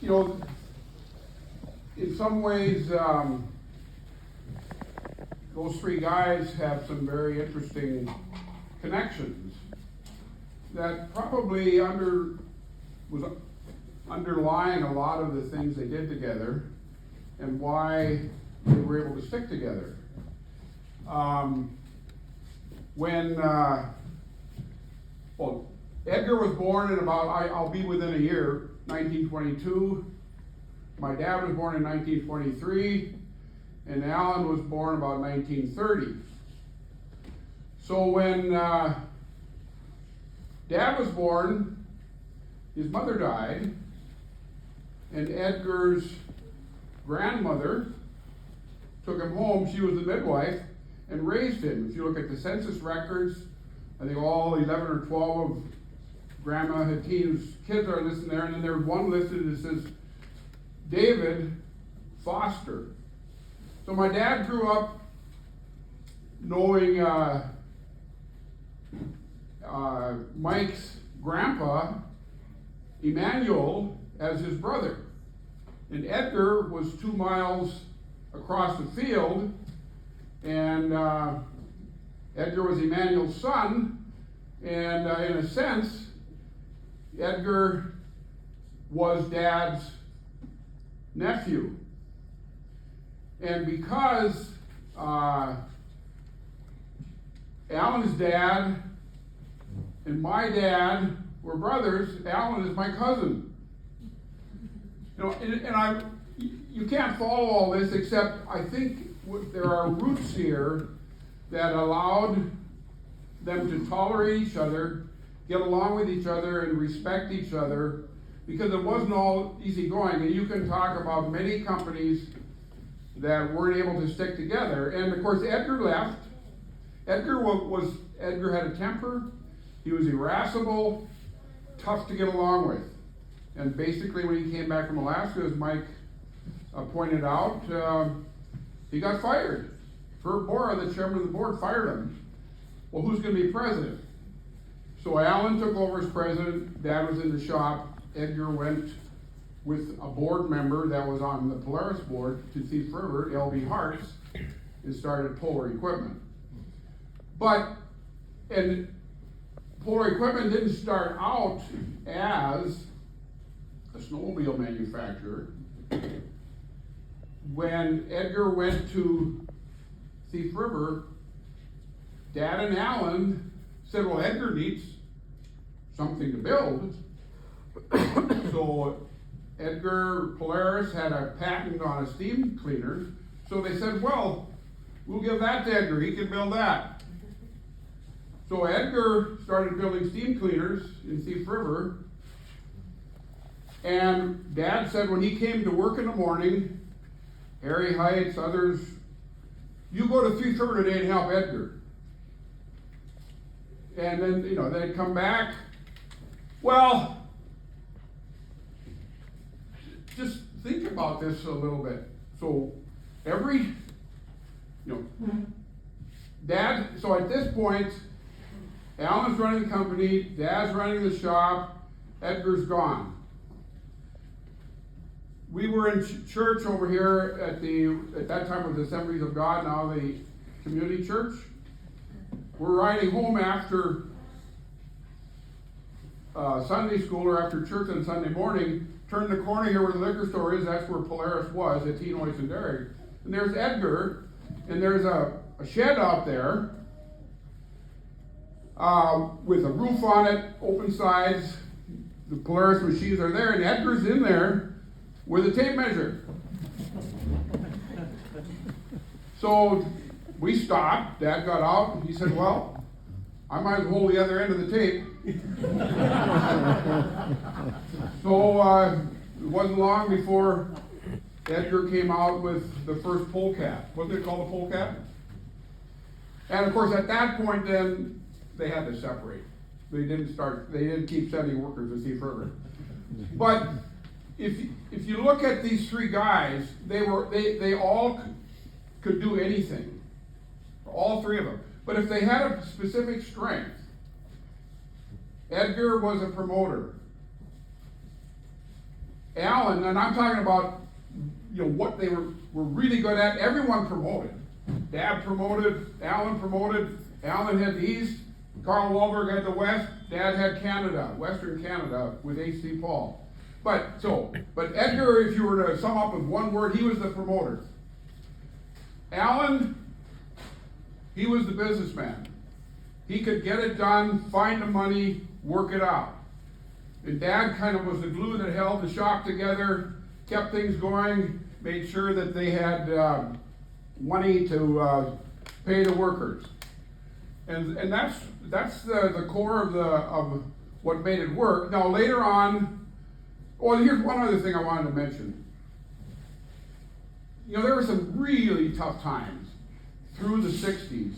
you know, in some ways, those three guys have some very interesting connections that probably was underlying a lot of the things they did together and why they were able to stick together. Edgar was born in I'll be within a year, 1922. My dad was born in 1923, and Alan was born about 1930. So when Dad was born, his mother died, and Edgar's grandmother took him home. She was the midwife and raised him. If you look at the census records, I think all 11 or 12 of Grandma Hateen's kids are listed there, and then there's one listed that says David Foster. So my dad grew up knowing Mike's grandpa, Emmanuel, as his brother. And Edgar was 2 miles across the field, and Edgar was Emmanuel's son, and in a sense, Edgar was Dad's nephew. And because Alan's dad and my dad were brothers, Alan is my cousin. You know, you can't follow all this, except I think there are roots here that allowed them to tolerate each other, get along with each other, and respect each other, because it wasn't all easy going. And you can talk about many companies that weren't able to stick together. And of course, Edgar left. Edgar had a temper. He was irascible, tough to get along with. And basically, when he came back from Alaska, as Mike pointed out, he got fired. Herb Bora, the chairman of the board, fired him. Well, who's going to be president? So Alan took over as president. Dad was in the shop. Edgar went with a board member that was on the Polaris board to Thief River, L.B. Hartz, and started Polar Equipment. And Polar Equipment didn't start out as a snowmobile manufacturer. When Edgar went to Thief River, Dad and Alan said, well, Edgar needs something to build. So Edgar Polaris had a patent on a steam cleaner. So they said, well, we'll give that to Edgar. He can build that. So Edgar started building steam cleaners in Thief River. And Dad said when he came to work in the morning, Harry Heights, others, you go to Thief River today and help Edgar. And then, they'd come back. Well, just think about this a little bit. So Dad, so at this point, Alan's running the company, Dad's running the shop, Edgar's gone. We were in church over here at that time it was Assemblies of God, now the community church. We're riding home after Sunday school or after church on Sunday morning. Turn the corner here where the liquor store is, that's where Polaris was, at Tenois and Dairy. And there's Edgar, and there's a shed out there with a roof on it, open sides. The Polaris machines are there, and Edgar's in there with a tape measure. So we stopped. Dad got out, and he said, well, I might as well hold the other end of the tape. So it wasn't long before Edgar came out with the first polecat. What did they call the polecat? And of course, at that point, then they had to separate. They didn't keep sending workers to Thief River. But if you look at these three guys, they all could do anything. All three of them. But if they had a specific strength, Edgar was a promoter. Alan, and I'm talking about, what they were really good at, everyone promoted. Dad promoted, Alan promoted, Alan had the East, Carl Wahlberg had the West, Dad had Canada, Western Canada with H.C. Paul. But Edgar, if you were to sum up with one word, he was the promoter. Alan, he was the businessman. He could get it done, find the money, work it out. And Dad kind of was the glue that held the shop together, kept things going, made sure that they had money to pay the workers. And that's the core of what made it work. Now later on, here's one other thing I wanted to mention. There were some really tough times through the 60s.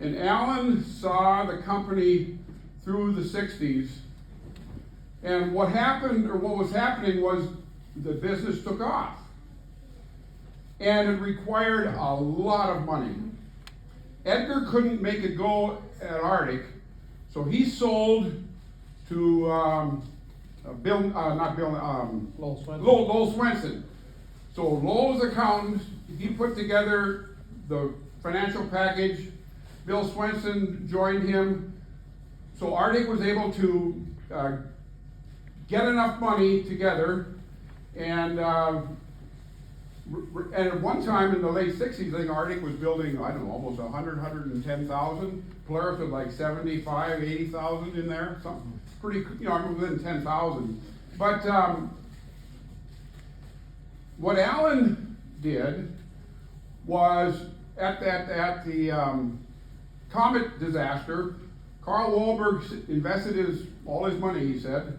And Alan saw the company through the 60s. And what was happening was the business took off. And it required a lot of money. Edgar couldn't make it go at Arctic, so he sold to Lowell Swenson. So Lowell's accountant, he put together the financial package. Bill Swenson joined him. So Arctic was able to get enough money together, and at one time in the late 60s, I think Arctic was building, almost 110,000. Polaris was like 75, 80,000 in there. Something pretty, within 10,000. But what Alan did was at the Comet disaster, Carl Wahlberg invested all his money, he said,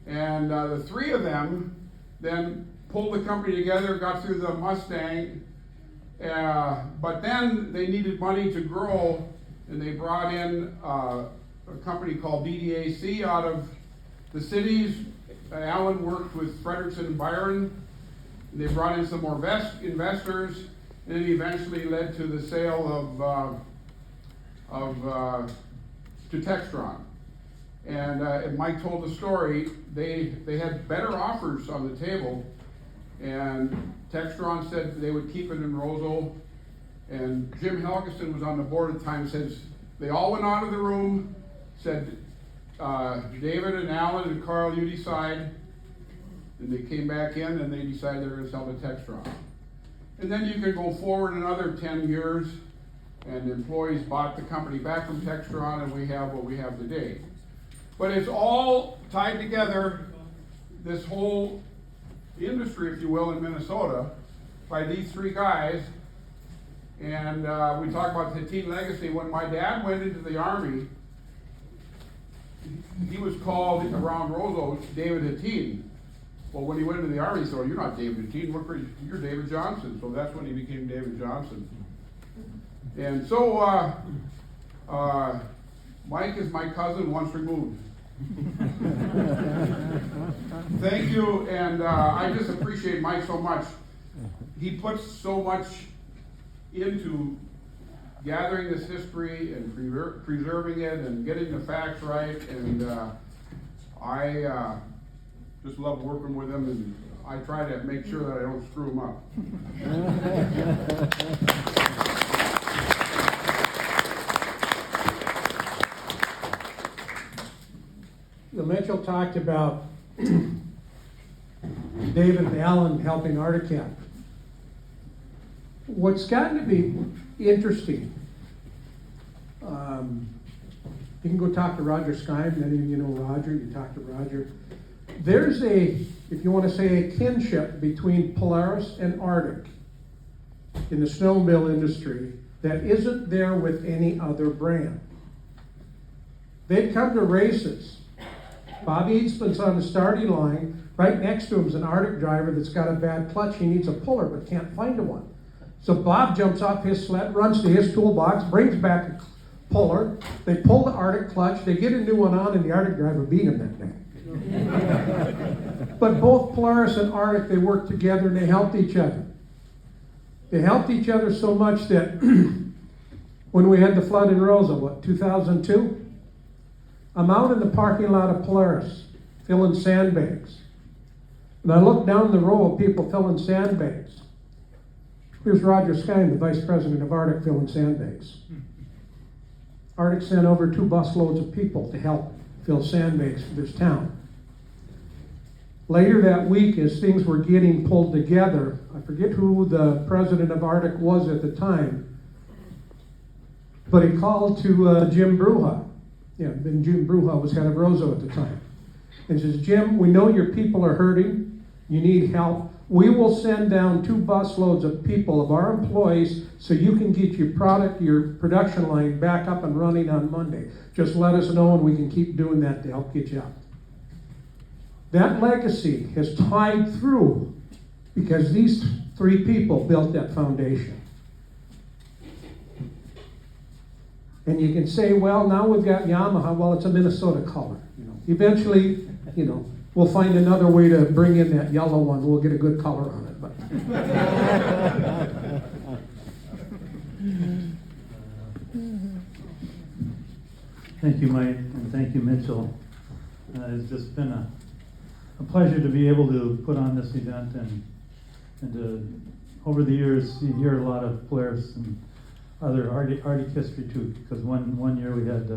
and the three of them then pulled the company together, got through the Mustang, but then they needed money to grow, and they brought in a company called DDAC out of the cities. Alan worked with Frederickson and Byron, and they brought in some more investors, and it eventually led to the sale to Textron. And Mike told the story, they had better offers on the table, and Textron said they would keep it in Roseville, and Jim Helgeson was on the board at the time, says they all went out of the room, said, David and Alan and Carl, you decide, and they came back in and they decided they were going to sell to Textron. And then you could go forward another 10 years, and the employees bought the company back from Textron, and we have what we have today. But it's all tied together, this whole industry, if you will, in Minnesota, by these three guys. And we talk about the Hattin legacy. When my dad went into the Army, he was called around Roseau David Hattin. Well, when he went into the Army, he said, "You're not David Hattin, you're David Johnson." So that's when he became David Johnson. And so Mike is my cousin once removed. Thank you, and I just appreciate Mike so much. He puts so much into gathering this history and preserving it and getting the facts right, and I just love working with him, and I try to make sure that I don't screw him up. Mitchell talked about David and Alan helping Arctic. What's gotten to be interesting, you can go talk to Roger Sky, many of you know Roger, you talk to Roger. There's if you want to say, a kinship between Polaris and Arctic in the snowmobile industry that isn't there with any other brand. They'd come to races. Bob Eatsman's on the starting line. Right next to him's an Arctic driver that's got a bad clutch. He needs a puller but can't find one. So Bob jumps off his sled, runs to his toolbox, brings back a puller. They pull the Arctic clutch. They get a new one on, and the Arctic driver beat him that day. But both Polaris and Arctic, they worked together and they helped each other. They helped each other so much that when we had the flood in Rosa, 2002? I'm out in the parking lot of Polaris, filling sandbags. And I looked down the row of people filling sandbags. Here's Roger Skine, the vice president of Arctic, filling sandbags. Arctic sent over 2 busloads of people to help fill sandbags for this town. Later that week, as things were getting pulled together, I forget who the president of Arctic was at the time, but he called to Jim Bruja. Yeah, and Jim Bruja was head of Roseau at the time. And says, Jim, we know your people are hurting. You need help. We will send down 2 busloads of people, of our employees, so you can get your production line back up and running on Monday. Just let us know and we can keep doing that to help get you up. That legacy has tied through because these 3 people built that foundation. And you can say, well, now we've got Yamaha. Well, it's a Minnesota color. Eventually, we'll find another way to bring in that yellow one. We'll get a good color on it. But Thank you, Mike, and thank you, Mitchell. It's just been a pleasure to be able to put on this event, and to, over the years, you hear a lot of Polaris and other Arctic history too, because one year we had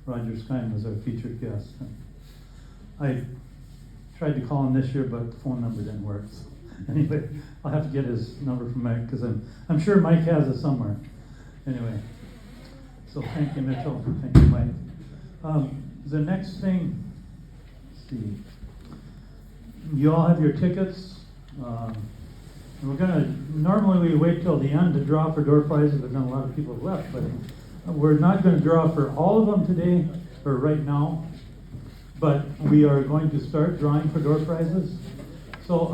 Roger Skine was our featured guest. I tried to call him this year, but the phone number didn't work. So anyway, I'll have to get his number from Mike, because I'm sure Mike has it somewhere. Anyway, so thank you, Mitchell. Thank you, Mike. The next thing, let's see. You all have your tickets. Normally we wait till the end to draw for door prizes, but then a lot of people have left. But we're not going to draw for all of them today, or right now. But we are going to start drawing for door prizes. So